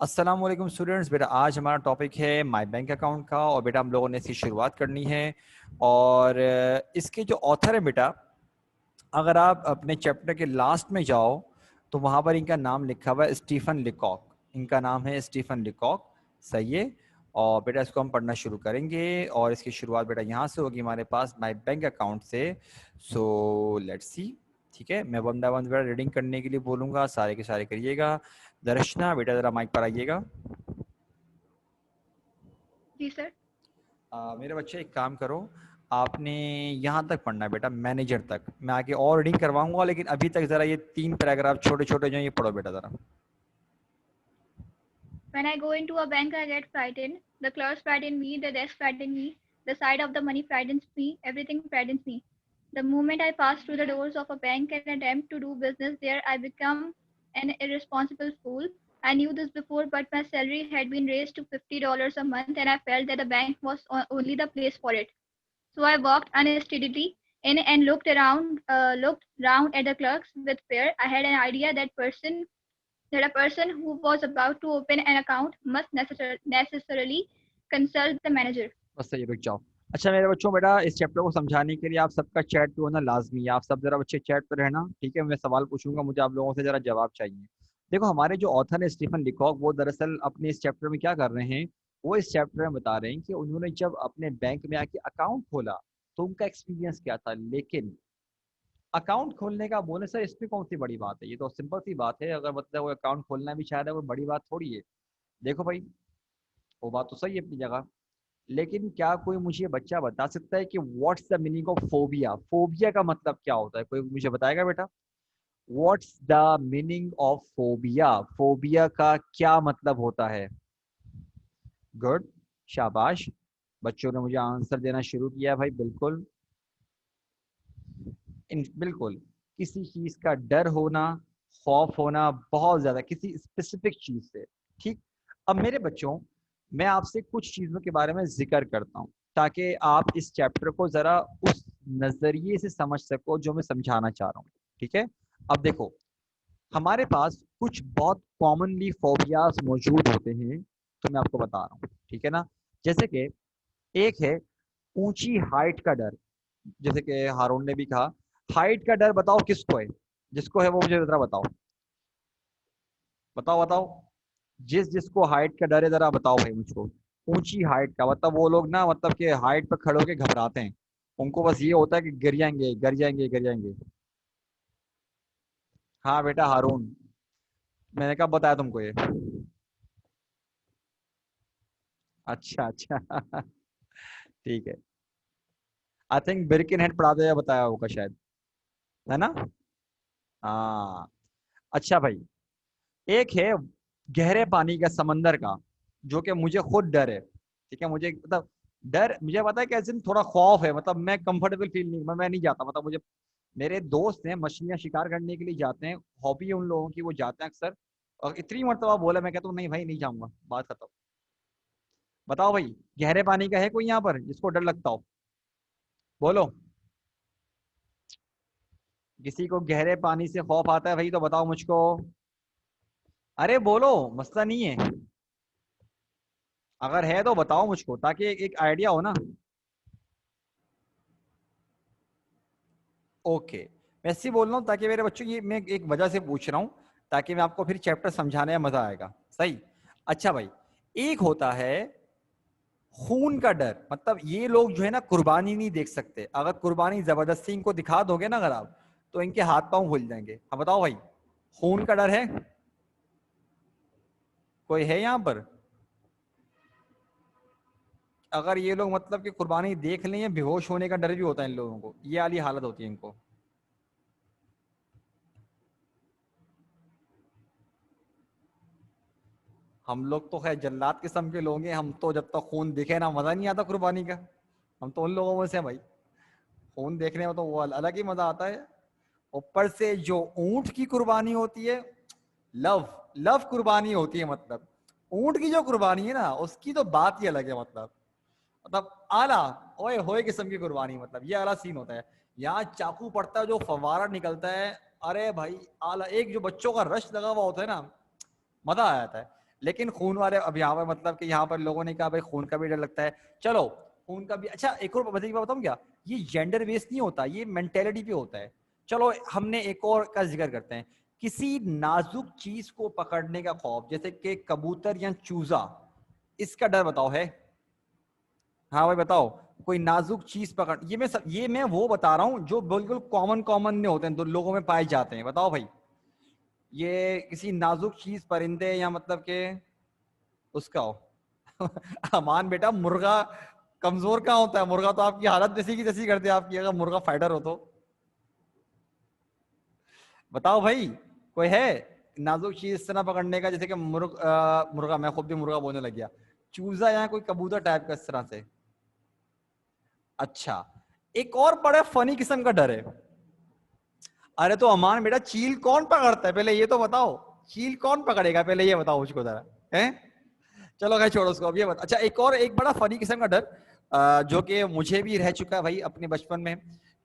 अस्सलाम वालेकुम स्टूडेंट्स। बेटा आज हमारा टॉपिक है माय बैंक अकाउंट का और बेटा हम लोगों ने इसकी शुरुआत करनी है। और इसके जो ऑथर है बेटा, अगर आप अपने चैप्टर के लास्ट में जाओ तो वहाँ पर इनका नाम लिखा हुआ है स्टीफन लिकॉक। इनका नाम है स्टीफन लिकॉक। सही है। और बेटा इसको हम पढ़ना शुरू करेंगे और इसकी शुरुआत बेटा यहाँ से होगी हमारे पास माय बैंक अकाउंट से। So let's see. ठीक है, मैं वन बाय वन बेटा रीडिंग करने के लिए बोलूँगा, सारे के सारे करिएगा। दर्शना बेटा ज़रा माइक पर आइएगा। जी सर। मेरे बच्चे एक काम करो, आपने यहाँ तक पढ़ना है बेटा, मैनेजर तक। मैं आगे और रीडिंग करवाऊंगा, लेकिन अभी तक जरा ये 3 पैराग्राफ छोटे छोटे जो हैं ये पढ़ो बेटा जरा। When I go into a bank, I get frightened. The clerks frighten me, the desk frighten me, the sight of the money frightens me, everything frightens me. The moment I pass through the doors of a bank and attempt to do business there, I become an irresponsible fool. I knew this before, but my salary had been raised to $50 a month, and I felt that the bank was only the place for it. So I walked unsteadily in and looked round at the clerks with fear. I had an idea that a person who was about to open an account must necessarily consult the manager. बस सही, रुक जाओ। अच्छा मेरे बच्चों, बेटा इस chapter को समझाने के लिए आप सबका चैट पे होना लाजमी है। आप सब जरा बच्चे चैट पे रहना, ठीक है। मैं सवाल पूछूंगा, मुझे आप लोगों से जरा जवाब चाहिए। देखो हमारे जो ऑथर है स्टीफन लिकॉक, वो दरअसल अपने इस चैप्टर में क्या कर रहे हैं, वो इस चैप्टर में बता रहे हैं कि उन्होंने जब अपने बैंक में आके अकाउंट खोला तो उनका एक्सपीरियंस क्या था। लेकिन अकाउंट खोलने का बोले सर इसमें कौन सी बड़ी बात है, ये तो सिंपल सी बात है। अगर मतलब वो अकाउंट खोलना भी शायद है, वो बड़ी बात थोड़ी है। देखो भाई, वो बात तो सही है अपनी जगह, लेकिन क्या कोई मुझे बच्चा बता सकता है कि what's the meaning of phobia. Phobia का मतलब क्या होता है, कोई मुझे बताएगा बेटा। What's the meaning of phobia, phobia का क्या मतलब होता है। गुड, शाबाश। बच्चों ने मुझे आंसर देना शुरू किया भाई, बिल्कुल। बिल्कुल, किसी चीज का डर होना, खौफ होना बहुत ज्यादा किसी स्पेसिफिक चीज से। ठीक। अब मेरे बच्चों, मैं आपसे कुछ चीजों के बारे में जिक्र करता हूँ ताकि आप इस चैप्टर को जरा उस नजरिए से समझ सको जो मैं समझाना चाह रहा हूँ। ठीक है। अब देखो, हमारे पास कुछ बहुत कॉमनली फोबियाज मौजूद होते हैं, तो मैं आपको बता रहा हूँ, ठीक है ना। जैसे कि एक है ऊंची हाइट का डर। जैसे कि हारून ने भी कहा, हाइट का डर बताओ किसको है, जिसको है वो मुझे जरा बताओ। बताओ बताओ, जिसको हाइट का डर है जरा बताओ भाई मुझको। ऊंची हाइट का मतलब वो लोग ना, मतलब कि हाइट पर खड़े होके घबराते हैं। उनको बस ये होता है कि गिर जाएंगे गिर जाएंगे गिर जाएंगे। हाँ बेटा हारून, मैंने कब बताया तुमको ये। अच्छा अच्छा ठीक है। आई थिंक बिरकिन हेड पढ़ाते हुए बताया होगा शायद, है ना। हाँ। अच्छा भाई, एक है गहरे पानी का, समंदर का, जो कि मुझे खुद डर है। ठीक है, मुझे मतलब डर मुझे पता है कैसे, थोड़ा खौफ है, मतलब मैं कंफर्टेबल फील नहीं, मैं नहीं जाता। मतलब मुझे, मेरे दोस्त हैं मछलियां शिकार करने के लिए जाते हैं, हॉबी है उन लोगों की, वो जाते हैं अक्सर। और इतनी मरतबा बोला, मैं कहता हूँ नहीं भाई नहीं जाऊंगा, बात खत्म। बताओ भाई, गहरे पानी का है कोई यहाँ पर जिसको डर लगता हो, बोलो। किसी को गहरे पानी से खौफ आता है भाई तो बताओ मुझको। अरे बोलो, मसला नहीं है, अगर है तो बताओ मुझको ताकि एक आइडिया हो ना। ओके, मैं ऐसे ही बोल रहा हूँ ताकि मेरे बच्चों, ये मैं एक वजह से पूछ रहा हूँ ताकि मैं आपको फिर चैप्टर समझाने में मजा आएगा। सही। अच्छा भाई, एक होता है खून का डर। मतलब ये लोग जो है ना कुर्बानी नहीं देख सकते, अगर कुर्बानी जबरदस्ती इनको दिखा दोगे ना अगर आप, तो इनके हाथ पांव खुल जाएंगे। हाँ बताओ भाई, खून का डर है, कोई है यहाँ पर। अगर ये लोग मतलब कि कुर्बानी देख लें, या बेहोश होने का डर भी होता है इन लोगों को, ये वाली हालत होती है इनको। हम लोग तो खैर जल्लाद किस्म के लोग हैं, हम तो जब तक खून दिखे ना मजा नहीं आता कुर्बानी का। हम तो उन लोगों में से हैं भाई, खून देखने में तो वो अलग ही मजा आता है। ऊपर से जो ऊंट की कुर्बानी होती है, लव लव कुर्बानी होती है। मतलब ऊंट की जो कुर्बानी है ना, उसकी तो बात ही अलग है। मतलब आला ओए होए किस्म की कुर्बानी, मतलब ये आला सीन होता है। यहाँ चाकू पड़ता है, जो फवारा निकलता है, अरे भाई आला। एक जो बच्चों का रश लगा हुआ होता है ना, मजा आ जाता है। लेकिन खून वाले अब यहाँ पर मतलब कि यहाँ पर लोगों ने कहा भाई खून का भी डर लगता है, चलो खून का भी। अच्छा एक और बताऊँ क्या, ये जेंडर बेस्ड नहीं होता, ये मेंटेलिटी पे होता है। चलो हमने एक और का जिक्र करते हैं, किसी नाजुक चीज को पकड़ने का खौफ, जैसे कि कबूतर या चूजा, इसका डर बताओ है? हाँ भाई बताओ, कोई नाजुक चीज पकड़, ये मैं वो बता रहा हूँ जो बिल्कुल कॉमन कॉमन में होते हैं, दो लोगों में पाए जाते हैं। बताओ भाई, ये किसी नाजुक चीज, परिंदे या मतलब के उसका हो। अमान बेटा, मुर्गा कमजोर कहाँ होता है? मुर्गा तो आपकी हालत जैसी की तैसी कर दे आपकी, अगर मुर्गा फाइटर हो तो। बताओ भाई, कोई है नाजुक चीज से ना पकड़ने का, जैसे कि मुर्गा, मैं खुद भी मुर्गा बोलने लग गया, चूजा या कोई कबूतर टाइप का इस तरह से। अच्छा, एक और बड़ा फनी किस्म का डर है। अरे तो अमान बेटा, चील कौन पकड़ता है पहले ये तो बताओ? चील कौन पकड़ेगा पहले ये बताओ मुझको जरा, है? चलो खैर छोड़ो उसको, अब ये बता। अच्छा एक और एक बड़ा फनी किस्म का डर, जो कि मुझे भी रह चुका है भाई अपने बचपन में,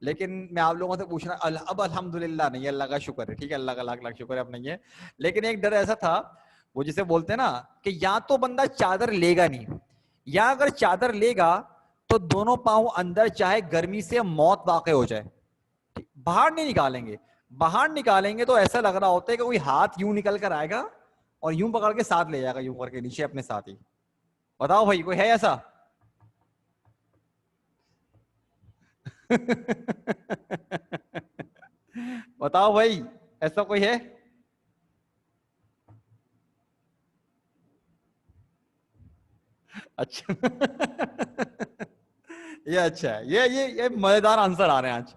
लेकिन मैं आप लोगों से पूछना, अब अल्हम्दुलिल्लाह नहीं है, अल्लाह का शुक्र है, ठीक है, अल्लाह का लाख लाख शुक्र है, अब नहीं है। लेकिन एक डर ऐसा था, वो जिसे बोलते हैं ना कि या तो बंदा चादर लेगा नहीं, या अगर चादर लेगा तो दोनों पांव अंदर, चाहे गर्मी से मौत वाक़ हो जाए, बाहर नहीं निकालेंगे। बाहर निकालेंगे तो ऐसा लग रहा होता है कि कोई हाथ यूं निकल कर आएगा और यूं पकड़ के साथ ले जाएगा, यूं करके नीचे अपने साथ ही। बताओ भाई, कोई है ऐसा? बताओ भाई, ऐसा कोई है? अच्छा। ये अच्छा है, ये मजेदार आंसर आ रहे हैं आज।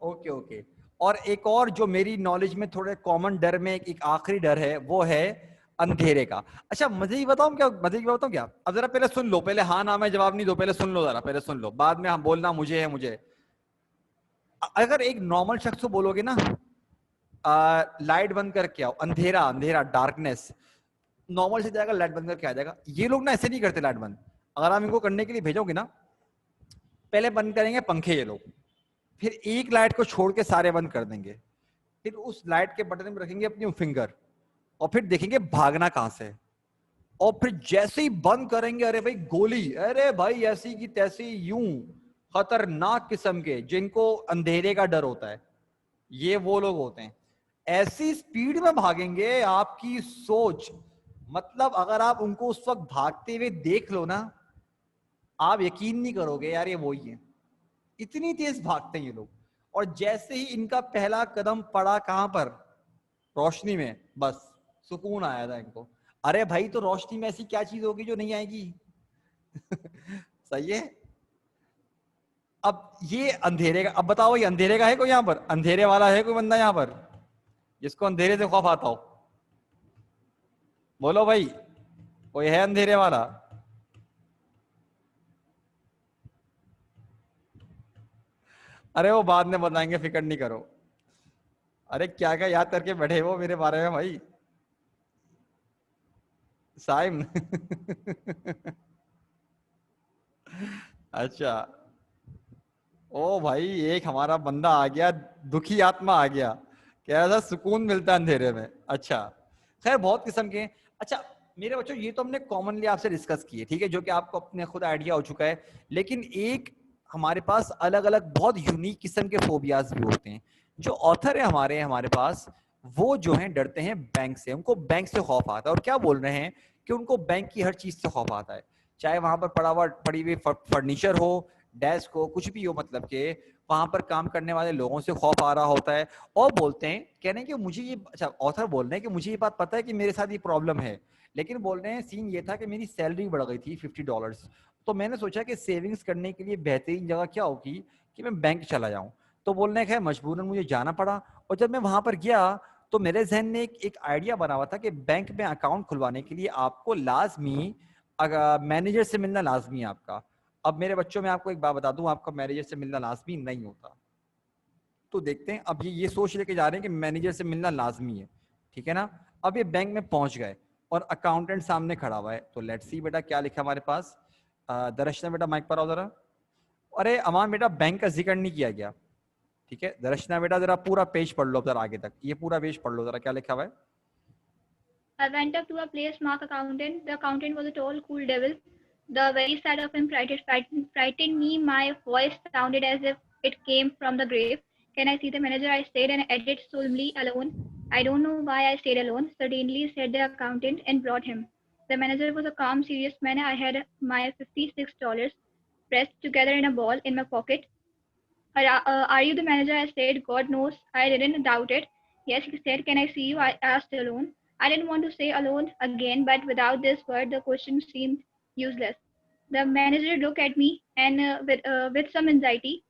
Okay okay. और एक और जो मेरी नॉलेज में थोड़े कॉमन डर में एक आखिरी डर है, वो है अंधेरे का। अच्छा मजे की बताऊं क्या, मजे की बताऊं क्या? अब जरा पहले सुन लो, पहले हाँ ना में जवाब नहीं दो, पहले सुन लो जरा, पहले सुन लो, बाद में हम बोलना मुझे है मुझे। अगर एक नॉर्मल शख्स को बोलोगे ना, लाइट बंद करके आओ, अंधेरा अंधेरा डार्कनेस, नॉर्मल से जाएगा लाइट बंद करके आ जाएगा। ये लोग ना ऐसे नहीं करते लाइट बंद। अगर आप इनको करने के लिए भेजोगे ना, पहले बंद करेंगे पंखे ये लोग, फिर एक लाइट को छोड़ के सारे बंद कर देंगे, फिर उस लाइट के बटन में रखेंगे अपनी फिंगर, और फिर देखेंगे भागना कहां से है। और फिर जैसे ही बंद करेंगे, अरे भाई गोली, अरे भाई ऐसी की तैसी, यूं खतरनाक किस्म के, जिनको अंधेरे का डर होता है, ये वो लोग होते हैं। ऐसी स्पीड में भागेंगे, आपकी सोच, मतलब अगर आप उनको उस वक्त भागते हुए देख लो ना, आप यकीन नहीं करोगे यार ये वही है, इतनी तेज भागते हैं ये लोग। और जैसे ही इनका पहला कदम पड़ा कहां पर, रोशनी में, बस सुकून आया था इनको। अरे भाई तो रोशनी में ऐसी क्या चीज होगी जो नहीं आएगी? सही है। अब ये अंधेरे का, अब बताओ ये अंधेरे का है कोई यहाँ पर? अंधेरे वाला है कोई बंदा यहाँ पर जिसको अंधेरे से खौफ आता हो? बोलो भाई, कोई है अंधेरे वाला? अरे वो बाद में बताएंगे, फिक्र नहीं करो। अरे क्या क्या याद करके बैठे वो मेरे बारे में भाई, साइम। अच्छा, ओ भाई एक हमारा बंदा आ गया, दुखी आत्मा आ गया, कह रहा था सुकून मिलता है अंधेरे में। अच्छा, खैर बहुत किस्म के। अच्छा मेरे बच्चों, ये तो हमने कॉमनली आपसे डिस्कस किए, ठीक है, जो कि आपको अपने खुद आइडिया हो चुका है। लेकिन एक हमारे पास अलग अलग बहुत यूनिक किस्म के फोबियाज भी होते हैं। जो ऑथर है हमारे पास, वो जो है डरते हैं बैंक से, उनको बैंक से खौफ आता है। और क्या बोल रहे हैं कि उनको बैंक की हर चीज से खौफ आता है, चाहे वहां पर पड़ी हुई फर्नीचर हो, डेस्क हो, कुछ भी हो, मतलब कि वहां पर काम करने वाले लोगों से खौफ आ रहा होता है। और बोलते हैं, कह रहे हैं कि मुझे ये, अच्छा ऑथर बोल रहे हैं कि मुझे ये बात पता है कि मेरे साथ ये प्रॉब्लम है, लेकिन बोल रहे हैं सीन ये था कि मेरी सैलरी बढ़ गई थी $50, तो मैंने सोचा कि सेविंग्स करने के लिए बेहतरीन जगह क्या होगी कि मैं बैंक चला जाऊं। तो बोल रहे हैं खैर मजबूरन मुझे जाना पड़ा। और जब मैं वहां पर गया तो मेरे जहन में एक आइडिया बना हुआ था कि बैंक में अकाउंट खुलवाने के लिए आपको लाजमी मैनेजर से मिलना लाजमी है आपका। अब मेरे बच्चों में आपको एक बात बता दूं, आपका मैनेजर से मिलना लाजमी नहीं होता। तो देखते हैं, अब ये सोच लेके जा रहे हैं कि मैनेजर से मिलना लाजमी है, ठीक है ना। अब ये बैंक में पहुंच गए और अकाउंटेंट सामने खड़ा हुआ है, तो लेट्स सी बेटा क्या लिखा हमारे पास। दर्शना बेटा माइक पर आओ जरा। अरे अमान बेटा, बैंक का जिक्र नहीं किया गया, ठीक है। दर्शना बेटा जरा पूरा पेज पढ़ लो जरा आगे तक, ये पूरा पेज पढ़ लो जरा, क्या लिखा हुआ है। I went up to a place marked accountant. The accountant was a tall, cool devil. The very sight of him frightened me. My voice sounded as if it came from the grave. Can I see the manager? I stayed and added solemnly, alone. I don't know why I stayed alone, certainly said the accountant and brought him. The manager was a calm, serious man. I had my $56 pressed together in a ball in my pocket. Are you the manager? I said, God knows. I didn't doubt it. Yes, he said, can I see you? I asked alone. I didn't want to say alone again, but without this word, the question seemed useless. The manager looked at me and with some anxiety.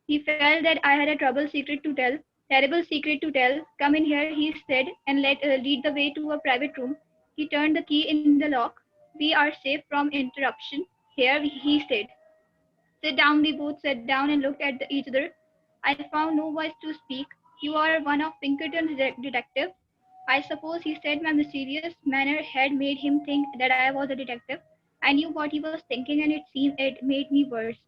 He felt that I had a terrible secret to tell. Come in here, he said, and lead the way to a private room. He turned the key in the lock. We are safe from interruption here, he said. Sit down, we both sat down and looked at each other. I found no voice to speak. You are one of Pinkerton's detectives. I suppose he said my mysterious manner had made him think that I was a detective. I knew what he was thinking and it made me worse.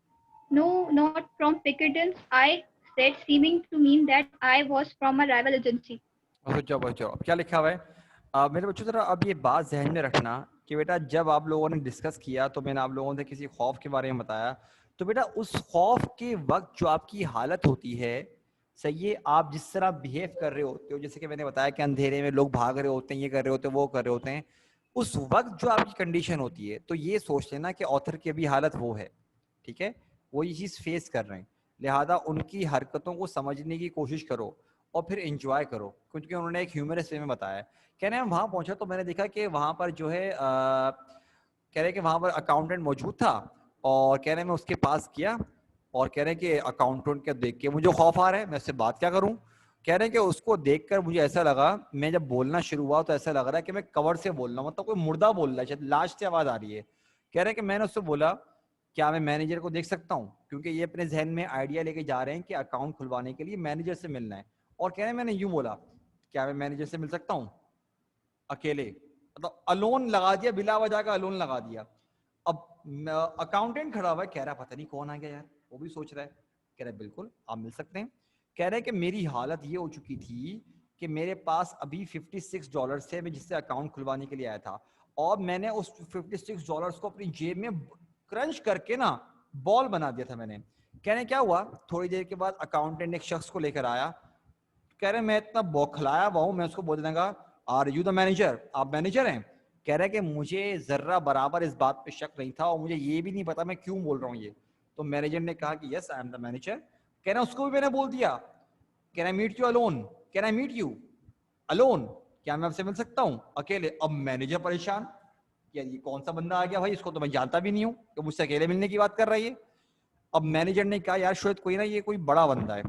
No, not from Pinkerton's, I said, seeming to mean that I was from a rival agency. बच्चों अब क्या लिखा हुआ है? मेरे बच्चों जरा अब ये बात जहन में रखना कि बेटा जब आप लोगों ने डिस्कस किया तो मैंने आप लोगों से किसी खौफ के बारे में बताया, तो बेटा उस खौफ के वक्त जो आपकी हालत होती है, सही है, आप जिस तरह बिहेव कर रहे होते हो, जैसे कि मैंने बताया कि अंधेरे में लोग भाग रहे होते हैं, ये कर रहे होते हैं, वो कर रहे होते हैं, उस वक्त जो आपकी कंडीशन होती है, तो ये सोच लेना कि ऑथर की अभी हालत वो है, ठीक है, वो ये चीज़ फेस कर रहे हैं, लिहाजा उनकी हरकतों को समझने की कोशिश करो और फिर एंजॉय करो, क्योंकि उन्होंने एक ह्यूमरस वे में बताया। कह रहे हैं वहाँ पहुंचा तो मैंने देखा कि वहाँ पर जो है कह रहे हैं कि वहाँ पर अकाउंटेंट मौजूद था और कह रहे हैं मैं उसके पास गया और कह रहे हैं कि अकाउंटेंट के देख के मुझे खौफ आ रहा है, मैं उससे बात क्या करूँ। कह रहे हैं कि उसको देखकर मुझे ऐसा लगा, मैं जब बोलना शुरू हुआ तो ऐसा लग रहा है कि मैं कवर से बोल रहा हूँ, मतलब कोई मुर्दा बोल रहा है, शायद लाश से आवाज आ रही है। कह रहे हैं कि मैंने उससे बोला क्या मैं मैनेजर को देख सकता हूँ, क्योंकि ये अपने जहन में आइडिया लेके जा रहे हैं कि अकाउंट खुलवाने के लिए मैनेजर से मिलना है। और कह रहे हैं मैंने यूं बोला क्या मैं मैनेजर से मिल सकता हूँ अकेले, मतलब अलोन लगा दिया, बिला वजह का अलोन लगा दिया। अब अकाउंटेंट खड़ा हुआ है, कह रहा पता नहीं कौन आ गया यार, वो भी सोच रहा है। कह रहा है बिल्कुल आप मिल सकते हैं। कह रहे हैं कि मेरी हालत ये हो चुकी थी कि मेरे पास अभी $56 थे, मैं जिससे अकाउंट खुलवाने के लिए आया था, और मैंने उस $56 को अपनी जेब में क्रंच करके ना बॉल बना दिया था मैंने। कह रहे क्या हुआ, थोड़ी देर के बाद अकाउंटेंट एक शख्स को लेकर आया, कह रहे मैं इतना बौखलाया हुआ हूं, मैं उसको बोल देगा आर यू द मैनेजर, आप मैनेजर हैं। कह रहे कि मुझे जर्रा बराबर इस बात पे शक नहीं था और मुझे ये भी नहीं पता मैं क्यों बोल रहा हूँ ये। तो मैनेजर ने कहा कि yes I am the manager. कह रहे उसको भी मैंने बोल दिया, can I meet you alone, can I meet you alone, क्या मैं आपसे मिल सकता हूँ अकेले। अब मैनेजर परेशान, यार ये कौन सा बंदा आ गया भाई, इसको तो मैं जानता भी नहीं हूँ कि मुझसे अकेले मिलने की बात कर रहा है ये। अब मैनेजर ने कहा यार शायद कोई ना, ये कोई बड़ा बंदा है,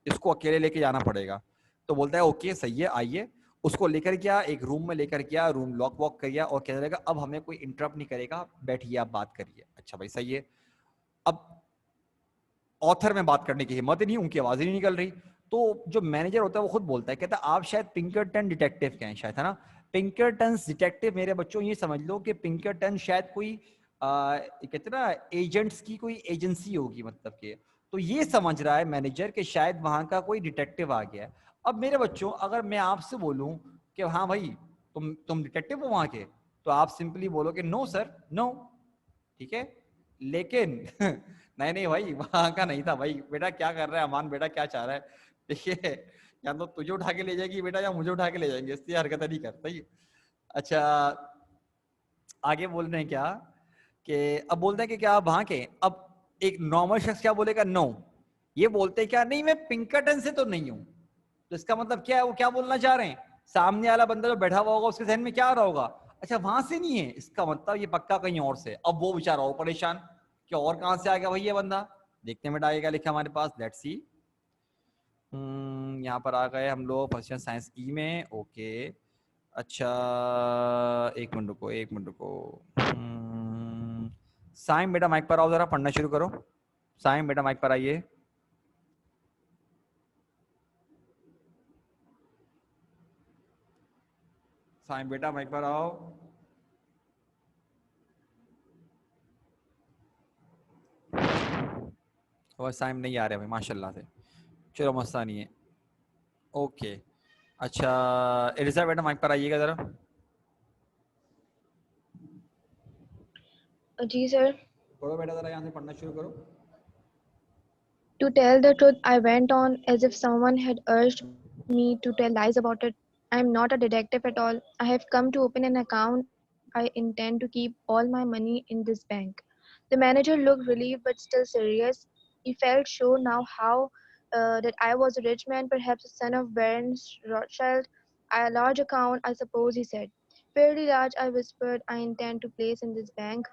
इसको अकेले लेके जाना पड़ेगा। तो बोलता है ओके सही है आइए। उसको लेकर गया, एक रूम में लेकर गया, रूम लॉक वॉक कर गया और कहने लगा अब हमें कोई इंटरप्ट नहीं करेगा, बैठिए आप बात करिए। अच्छा भाई सही है। अब ऑथर में बात करने की हिम्मत ही नहीं, उनकी आवाज ही नहीं निकल रही। तो जो मैनेजर होता है वो खुद बोलता है, कहता है आप शायद पिंकरटन डिटेक्टिव के हैं शायद, है ना। पिंकरटन डिटेक्टिव, मेरे बच्चों ये समझ लो कि पिंकरटन शायद कोई कहते ना एजेंट्स की कोई एजेंसी होगी, मतलब के। तो ये समझ रहा है मैनेजर कि शायद वहां का कोई डिटेक्टिव आ गया है। अब मेरे बच्चों अगर मैं आपसे बोलूं कि हाँ भाई तुम डिटेक्टिव हो वहां के, तो आप सिंपली बोलोगे नो सर नो, ठीक है। लेकिन नहीं नहीं भाई वहां का नहीं था भाई, बेटा क्या कर रहा है अमान, बेटा क्या चाह रहा है, देखिए या तो तुझे उठा के ले जाएगी बेटा या मुझे उठा के ले जाएंगे, इसलिए हरकत नहीं करता ही। अच्छा आगे बोल रहे हैं क्या कि अब बोलते हैं कि क्या आप वहां के। अब एक नॉर्मल शख्स क्या बोलेगा, नो। ये बोलते हैं क्या, नहीं मैं पिंकरटन से तो नहीं हूं। तो इसका मतलब क्या है, वो क्या बोलना चाह रहे हैं, सामने वाला बंदा जो बैठा हुआ होगा उसके जहन में क्या आ रहा होगा, अच्छा वहां से नहीं है, इसका मतलब ये पक्का कहीं और से। अब वो बेचारा और परेशान कि और कहां से आ गया भाई ये बंदा। देखते हैं बेटा आगे क्या लिखा हमारे पास, लेट्स सी। यहाँ पर आ गए हम लोग फर्स्ट साइंस ई में, ओके। अच्छा एक मिनट रुको एक मिनट रुको। साइम बेटा माइक पर आओ, जरा पढ़ना शुरू करो। साइम बेटा माइक पर आइए। साइम बेटा माइक पर आओ। और साइम नहीं आ रहे भाई माशाल्लाह से, चलो मसला नहीं है, ओके। अच्छा एलिजा बेटा माइक पर आइएगा जरा। जी sir. पढ़ो बेटा, जरा यहाँ से पढ़ना शुरू करो। To tell the truth, I went on as if someone had urged me to tell lies about it. I am not a detective at all. I have come to open an account. I intend to keep all my money in this bank. The manager looked relieved but still serious. He felt sure now that I was a rich man, perhaps a son of Baron Rothschild. A large account, I suppose, he said. Fairly large, I whispered. I intend to place in this bank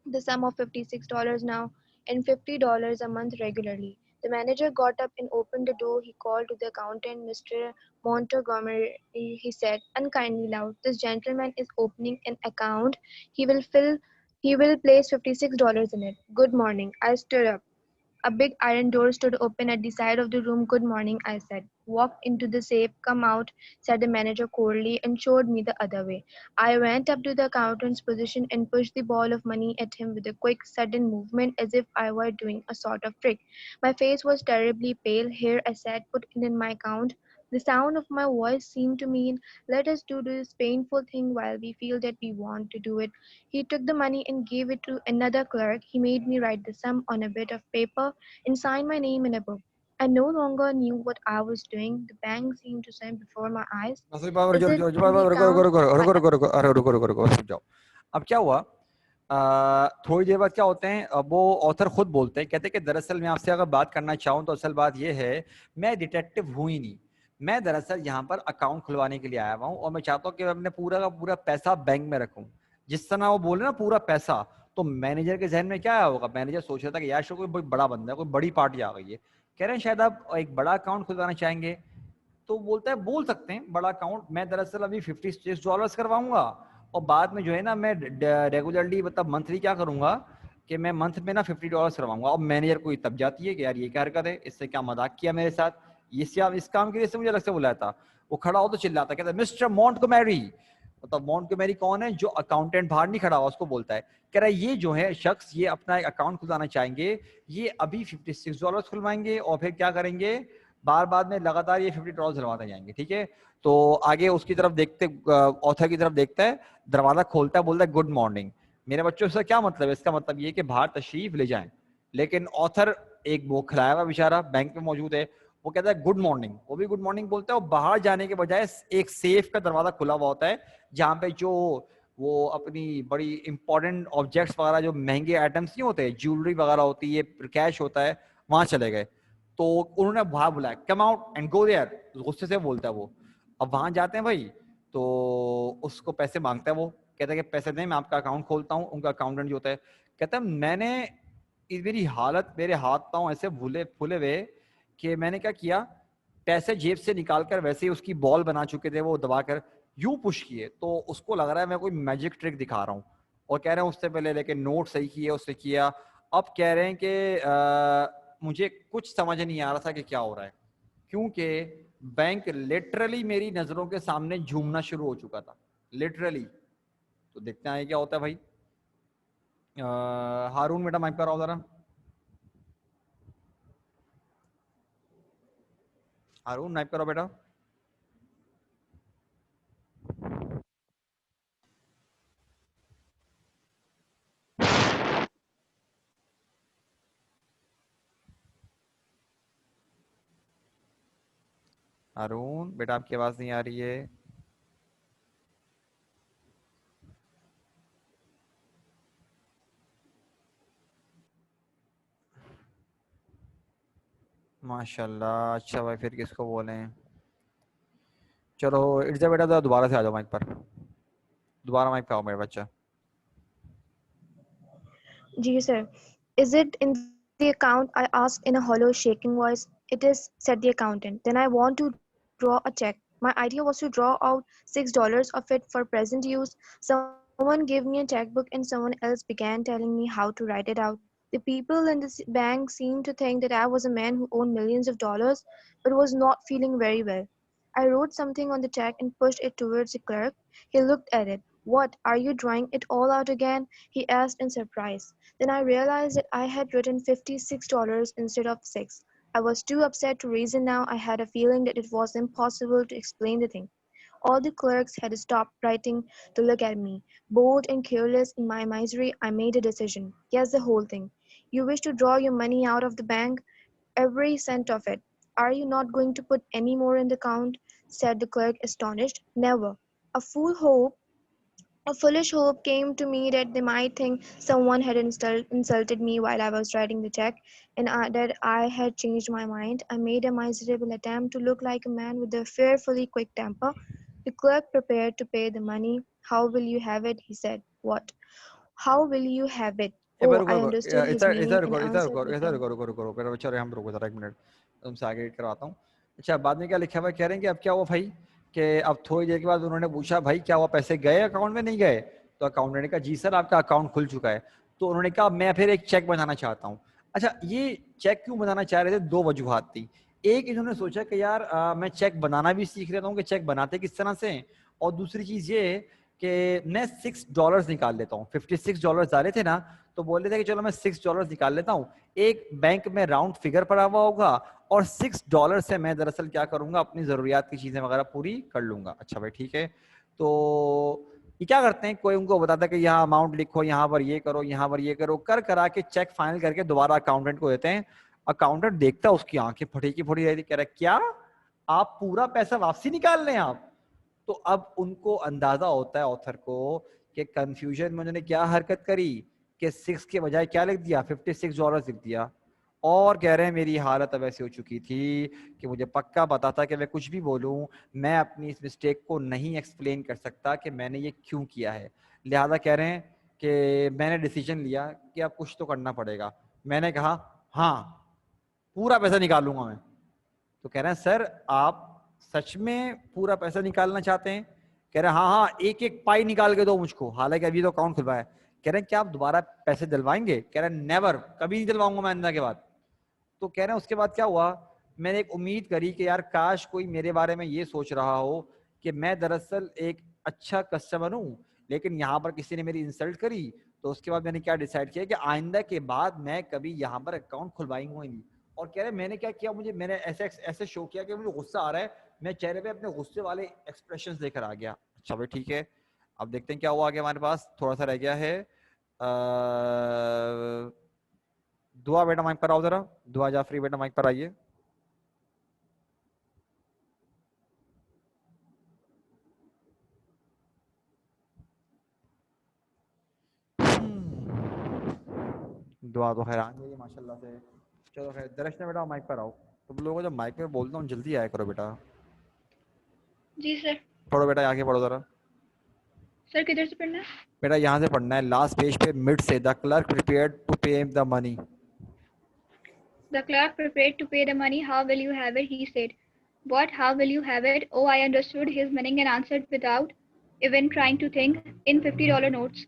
the sum of $56 now and $50 a month regularly. The manager got up and opened the door. He called to the accountant, Mr. Montgomery, he said, unkindly loud. This gentleman is opening an account. He will fill he will place $56 in it. Good morning. I stood up. A big iron door stood open at the side of the room. Good morning, I said. Walk into the safe. Come out, said the manager coldly and showed me the other way. I went up to the accountant's position and pushed the ball of money at him with a quick, sudden movement as if I were doing a sort of trick. My face was terribly pale. Here I sat, put it in my account. The sound of my voice seemed to mean, let us do this painful thing while we feel that we want to do it. He took the money and gave it to another clerk. He made me write the sum on a bit of paper and sign my name in a book. I no longer knew what I was doing. The bank seemed to swim before my eyes. Is it in the account? रुको, रुक जाओ। अब क्या हुआ, थोड़ी देर बाद क्या होते हैं, वो ऑथर खुद बोलते हैं, कहते हैं कि दरअसल मैं आपसे अगर बात करना चाहूँ तो असल बात ये है, मैं डिटेक्टिव हूँ ही नहीं, मैं दरअसल यहाँ पर अकाउंट खुलवाने के लिए आया हुआ हूँ और मैं चाहता हूँ कि मैं अपने पूरा का पूरा पैसा बैंक में रखूँ। जिस तरह वो बोले ना पूरा पैसा, तो मैनेजर के जहन में क्या आया होगा, मैनेजर सोच रहा था कि यार कोई बड़ा बंदा है, कोई बड़ी पार्टी आ गई है, कह रहे हैं शायद आप एक बड़ा अकाउंट खुलवाना चाहेंगे। तो बोलता है बोल सकते हैं बड़ा अकाउंट, मैं दरअसल अभी $56 करवाऊंगा और बाद में जो है ना मैं रेगुलरली मतलब मंथली क्या करूंगा कि मैं मंथ में ना $50 करवाऊंगा। और मैनेजर को तब जाती है कि यार ये क्या हरकत है, इससे क्या मजाक किया मेरे साथ, इस काम के लिए से मुझे अलग से बुलाया था। वो खड़ा हो तो चिल्लाता, कहता है मिस्टर मॉन्टगोमेरी, मतलब मॉन्टगोमेरी कौन है, जो अकाउंटेंट बाहर नहीं खड़ा हुआ उसको बोलता है, कह रहा है ये जो है शख्स ये अपना एक अकाउंट खुलवाना चाहेंगे, ये अभी $56 खुलवाएंगे और फिर क्या करेंगे, बार बाद में लगातार ये $50 दिलवाते जाएंगे। ठीक है, तो आगे उसकी तरफ देखते, ऑथर की तरफ देखता है, दरवाजा खोलता है, बोलता है गुड मॉर्निंग। मेरे बच्चों से क्या मतलब है, इसका मतलब ये कि बाहर तशरीफ ले जाएं। लेकिन ऑथर एक वो खिलाया हुआ बेचारा बैंक में मौजूद है, वो कहता है गुड मॉर्निंग, वो भी गुड मॉर्निंग बोलता है और बाहर जाने के बजाय एक सेफ का दरवाजा खुला हुआ होता है जहाँ पे जो वो अपनी बड़ी इंपॉर्टेंट ऑब्जेक्ट्स वगैरह जो महंगे आइटम्स नहीं होते, ज्वेलरी वगैरह होती है, कैश होता है, वहां चले गए। तो उन्होंने बाहर बुलाया, come out and go there, गुस्से से बोलता है वो। अब वहां जाते हैं भाई, तो उसको पैसे मांगता है, वो कहता है कि पैसे दें मैं आपका अकाउंट खोलता हूँ। उनका अकाउंटेंट जो होता है कहता है मैंने मेरी हालत, मेरे हाथ पांव ऐसे फूले फूले हुए कि मैंने क्या किया, पैसे जेब से निकालकर वैसे ही उसकी बॉल बना चुके थे वो दबाकर यूं पुश किए, तो उसको लग रहा है मैं कोई मैजिक ट्रिक दिखा रहा हूँ। और कह रहे हैं उससे पहले लेकिन नोट सही किए उससे किया। अब कह रहे हैं कि मुझे कुछ समझ नहीं आ रहा था कि क्या हो रहा है, क्योंकि बैंक लिटरली मेरी नजरों के सामने झूमना शुरू हो चुका था, लिटरली। तो देखते हैं क्या होता है भाई। हारून बेटा माइक पर आओ जरा, हारून माइक पर आओ बेटा। हारून बेटा आपकी आवाज नहीं आ रही है। माशाल्लाह, अच्छा भाई फिर किसको बोले। चलो इर्जा बेटा जरा दोबारा से आ जाओ माइक पर, दोबारा माइक पे आओ मेरे बच्चा। Ji, sir. Is it in the account? I asked in a hollow, shaking voice. It is, said the accountant. Then I want to draw a check. My idea was to draw out $6 of it for present use. Someone gave me a checkbook and someone else began telling me how to write it out. The people in the bank seemed to think that I was a man who owned millions of dollars but was not feeling very well. I wrote something on the check and pushed it towards the clerk. He looked at it. What, are you drawing it all out again? He asked in surprise. Then I realized that I had written $56 instead of 6. I was too upset to reason now. I had a feeling that it was impossible to explain the thing. All the clerks had stopped writing to look at me. Bored and careless in my misery, I made a decision. Guess the whole thing. You wish to draw your money out of the bank? Every cent of it. Are you not going to put any more in the account? Said the clerk, astonished. Never. A fool hope A foolish hope came to me that they might think someone had insulted me while I was writing the check, and that I had changed my mind. I made a miserable attempt to look like a man with a fearfully quick temper. The clerk prepared to pay the money. How will you have it? He said. What? How will you have it? ए पर Oh, रुको I रुको understood his इधर इधर meaning and रुको इधर answered रुको with इधर an रुको रुको रुको मेरा बच्चा हम रुको जरा 1 मिनट तुमसे आगे करवाता हूँ। अच्छा बाद में क्या लिखा हुआ कह रहे हैं कि अब क्या हुआ भाई कि अब थोड़ी देर के बाद उन्होंने पूछा भाई क्या हुआ पैसे गए अकाउंट में नहीं गए तो अकाउंटेंट ने कहा जी सर आपका अकाउंट खुल चुका है तो उन्होंने कहा मैं फिर एक चेक बनाना चाहता हूँ। अच्छा ये चेक क्यों बनाना चाह रहे थे 2 वजूहात थी। एक इन्होंने सोचा कि यार मैं चेक बनाना भी सीख लेता हूँ कि चेक बनाते किस तरह से और दूसरी चीज ये कि मैं $6 निकाल लेता हूँ। $56 डाले थे ना तो बोल रहे थे कि चलो मैं $6 निकाल लेता हूँ एक बैंक में राउंड फिगर पड़ा हुआ होगा और $6 से मैं दरअसल क्या करूंगा अपनी जरूरियात की चीजें वगैरह पूरी कर लूंगा। अच्छा भाई ठीक है तो ये क्या करते हैं कोई उनको बताता है कि यहाँ अमाउंट लिखो यहाँ पर ये करो यहाँ पर ये करो कर करा के चेक फाइनल करके दोबारा अकाउंटेंट को देते हैं। अकाउंटेंट देखता है उसकी आंखें फटी की फटी रहती कह रहा है क्या आप पूरा पैसा वापसी निकाल रहे हैं आप। तो अब उनको अंदाजा होता है ऑथर को कि कंफ्यूजन में उन्होंने क्या हरकत करी कि 6 के बजाय क्या लिख दिया $56 लिख दिया और कह रहे हैं मेरी हालत अब ऐसी हो चुकी थी कि मुझे पक्का पता था कि मैं कुछ भी बोलूं मैं अपनी इस मिस्टेक को नहीं एक्सप्लेन कर सकता कि मैंने ये क्यों किया है लिहाजा कह रहे हैं कि मैंने डिसीजन लिया कि अब कुछ तो करना पड़ेगा। मैंने कहा हाँ पूरा पैसा निकालूंगा मैं। तो कह रहे हैं सर आप सच में पूरा पैसा निकालना चाहते हैं। कह रहे हैं हाँ हाँ एक एक पाई निकाल के दो मुझको हालांकि अभी तो अकाउंट खुलवाया है। कह रहे हैं क्या आप दोबारा पैसे दिलवाएंगे। कह रहे हैं नेवर कभी नहीं दिलवाऊंगा मैं आइंदा के बाद। तो कह रहे हैं उसके बाद क्या हुआ मैंने एक उम्मीद करी कि यार काश कोई मेरे बारे में ये सोच रहा हो कि मैं दरअसल एक अच्छा कस्टमर हूँ लेकिन यहाँ पर किसी ने मेरी इंसल्ट करी। तो उसके बाद मैंने क्या डिसाइड किया कि आइंदा के बाद मैं कभी यहाँ पर अकाउंट खुलवाऊंगा ही नहीं। और कह रहे मैंने क्या किया मैंने ऐसे ऐसे शो किया कि मुझे गुस्सा आ रहा है मैं चेहरे पे अपने गुस्से वाले एक्सप्रेशंस लेकर आ गया। अच्छा भाई ठीक है अब देखते हैं क्या हुआ आगे हमारे पास थोड़ा सा रह गया है दुआ बेटा माइक पर आओ जरा दुआ जाफरी बेटा माइक पर आइए। दुआ तो हैरान है माशाल्लाह से। चलो खैर दर्शना बेटा माइक पर आओ तुम लोगों को जब माइक में बोलता हूँ जल्दी आया करो बेटा। जी सर। पढ़ो बेटा आगे पढ़ो जरा। सर किधर से पढ़ना है? बेटा यहाँ से पढ़ना है लास्ट पेज पे मिड से द क्लर्क प्रिपेयर्ड टू पे the money. The clerk prepared to pay the money. How will you have it? He said. What? How will you have it? Oh, I understood his meaning and answered without even trying to think. In $50 notes.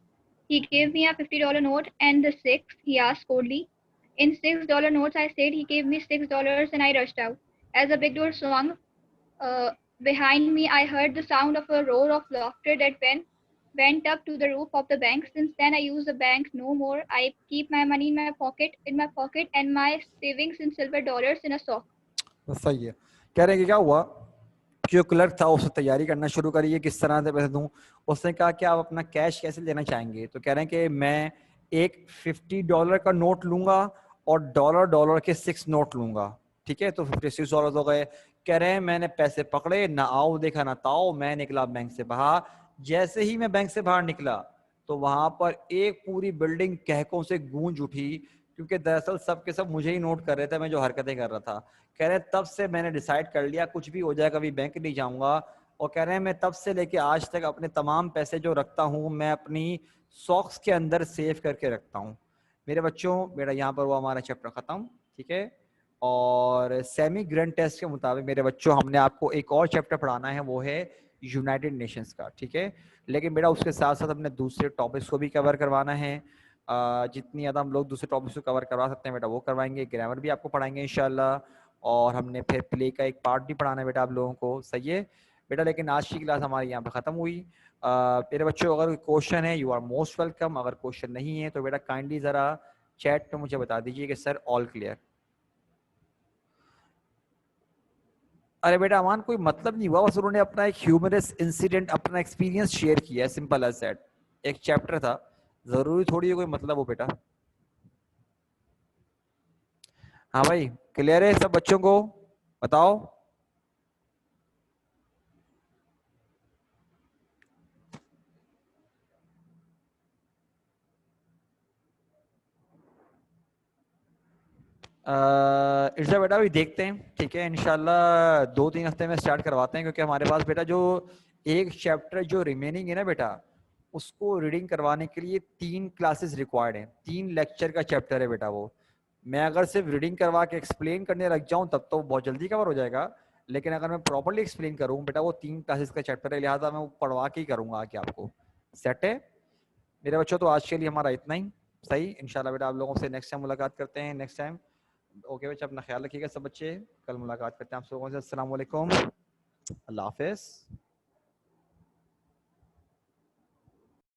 He gave me a $50 note and the six, he asked coldly. In $6 notes, I said he gave me $6 and I rushed out. As the big door swung uh, behind me, I heard the sound of a roar of laughter that went up to the roof of the bank. Since then, I use the bank no more. I keep my money in my pocket, and my savings in silver dollars in a sock. सही है। कह रहे हैं कि क्या हुआ जो clerk था उसने तैयारी करना शुरू करी है किस तरह से पैसे दूं। उसने कहा कि आप अपना कैश कैसे लेना चाहेंगे तो कह रहे हैं कि मैं एक $50 का नोट लूंगा और डॉलर के 6 नोट लूंगा। ठीक है तो $56 हो गए। कह रहे हैं मैंने पैसे पकड़े ना आओ देखा ना ताओ मैं निकला बैंक से बाहर। जैसे ही मैं बैंक से बाहर निकला तो वहां पर एक पूरी बिल्डिंग कहकों से गूंज उठी क्योंकि दरअसल सब के सब मुझे ही नोट कर रहे थे मैं जो हरकतें कर रहा था। कह रहे हैं तब से मैंने डिसाइड कर लिया कुछ भी हो जाए कभी बैंक नहीं जाऊंगा। और कह रहे हैं मैं तब से लेके आज तक अपने तमाम पैसे जो रखता हूँ मैं अपनी सॉक्स के अंदर सेव करके रखता हूँ। मेरे बच्चों बेटा यहाँ पर हुआ हमारा चैप्टर खत्म। ठीक है और सेमी ग्रैंड टेस्ट के मुताबिक मेरे बच्चों हमने आपको एक और चैप्टर पढ़ाना है वो है यूनाइटेड नेशंस का। ठीक है लेकिन बेटा उसके साथ साथ अपने दूसरे टॉपिक्स को भी कवर करवाना है। जितनी ज़्यादा हम लोग दूसरे टॉपिक्स को कवर करवा सकते हैं बेटा वो करवाएंगे। ग्रामर भी आपको पढ़ाएंगे इंशाल्लाह और हमने फिर प्ले का एक पार्ट भी पढ़ाना है बेटा आप लोगों को। सही है बेटा लेकिन आज की क्लास हमारी यहाँ पे ख़त्म हुई। मेरे बच्चों अगर क्वेश्चन है यू आर मोस्ट वेलकम। अगर क्वेश्चन नहीं है तो बेटा काइंडली ज़रा चैट पे मुझे बता दीजिए कि सर ऑल क्लियर। अरे बेटा अमान कोई मतलब नहीं हुआ, बस उन्होंने अपना एक ह्यूमरस इंसिडेंट, अपना एक्सपीरियंस शेयर किया है, सिंपल एज दैट। एक चैप्टर था, जरूरी थोड़ी है कोई मतलब हो बेटा। हाँ भाई, क्लियर है सब बच्चों को? बताओ। इर्षा बेटा अभी देखते हैं, ठीक है, इंशाल्लाह 2-3 हफ्ते में स्टार्ट करवाते हैं, क्योंकि हमारे पास बेटा जो एक चैप्टर जो रिमेनिंग है ना बेटा, उसको रीडिंग करवाने के लिए 3 क्लासेस रिक्वायर्ड हैं, 3 लेक्चर का चैप्टर है बेटा वो। मैं अगर सिर्फ रीडिंग करवा के एक्सप्लेन करने लग जाऊं तब तो बहुत जल्दी कवर हो जाएगा, लेकिन अगर मैं प्रॉपरली एक्सप्लेन करूं बेटा, वो 3 क्लासेस का चैप्टर है, लिहाजा मैं वो पढ़वा के ही करूंगा आके आपको। सेट है मेरे बच्चों? तो आज के लिए हमारा इतना ही सही। इंशाल्लाह बेटा आप लोगों से नेक्स्ट टाइम मुलाकात करते हैं, नेक्स्ट टाइम। ओके बच्चे, अपना ख्याल रखिएगा सब बच्चे, कल मुलाकात करते हैं आप लोगों से। अस्सलाम वालेकुम, अल्लाह हाफिज़।